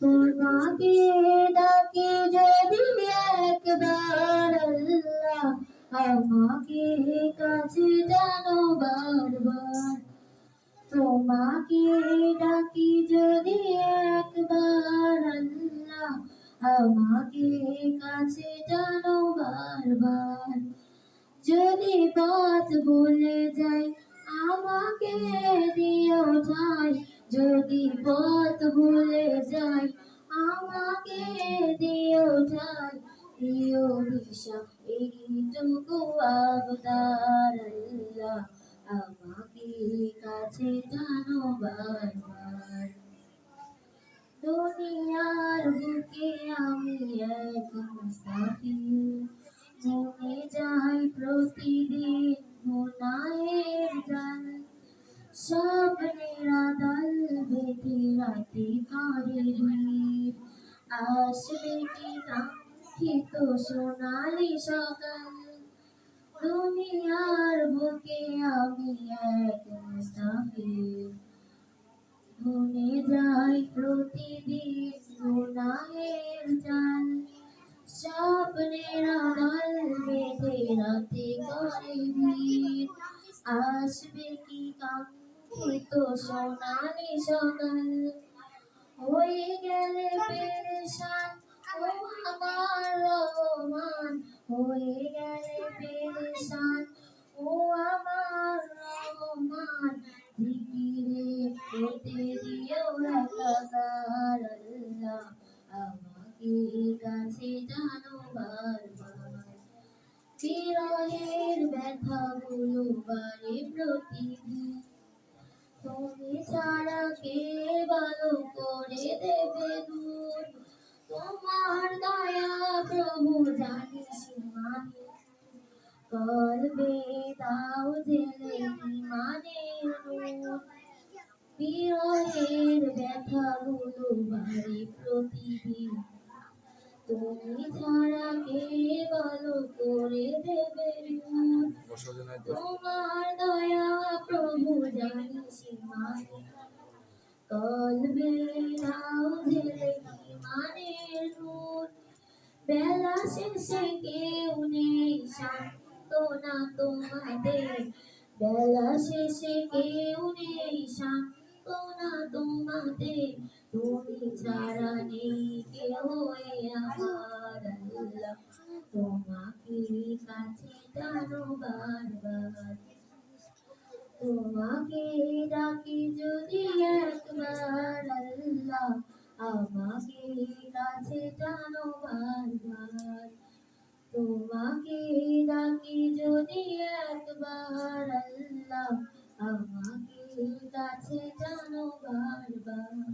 তোমাকে ডাকি যদি একবার আল্লাহ, আমাকে কাছে জানো বারবার। তোমাকে ডাকি যদি একবার আল্লাহ, আমাকে কাছে জানো বারবার। যদি পথ ভুলে যাই আমাকে দিও ঠাই, যদি পথ ভুলে যাই আমাকে দিও ঠাই, দিও দিশা এইটুকু আবদার আল্লাহ, আমাকে কাছে টানো বারবার। দুনিয়ার বুকে আমি এক মুসাফির, মনে যাই প্রতিদিন গুনাহের জাল, স্বপ্নের আঁধার বেঁধে রাতে করে ভিড়, আসবে কি কাঙ্ক্ষিত সোনালি সকাল। দুনিয়ার বুকে আমি এক মুসাফির, মনে যাই প্রতিদিন গুনাহের জাল, স্বপ্নের আড়াল বেঁধে রাতে করে ভিড়, আসবে কি কাঙ্ক্ষিত সোনালি সকাল। হয়ে গেলে পেরেশান ও আমার রহমান, হয়ে গেলে পেরেশান ও আমার রহমান, জিকিরে হতে দিও একাকার আল্লাহ, আমাকে কাছে টানো বারবার। বিরহের ব্যথাগুলো বাড়ে প্রতিদিন, তুমি ছাড়া কে ভালো করে দেবে দূর। তোমার দয়া প্রভু জানি সীমাহীন, কলবে দাও জেলে ইমানের নূর। বিরহের ব্যথাগুলো বাড়ে প্রতিদিন, তুমি ছাড়া কে ভালো করে দেবে দূর। তোমার দয়া প্রভু জানি সীমাহীন, কলবে দাও জেলে ইমানের নূর। বেলা শেষে কেউ নেই সান্ত্বনা তোমাদের, বেলা শেষে কেউ নেই সান্ত্বনা তোমাদের, তুমি ছাড়া নেই কেউ এ আমার আল্লাহ, তোমাকে কাছে টানো বারবার। তোমাকে ডাকি যদি একবার আল্লাহ, আমাকে কাছে টানো বারবার। তোমাকে ডাকি যদি একবার আল্লাহ, আমাকে কাছে টানো বারবার।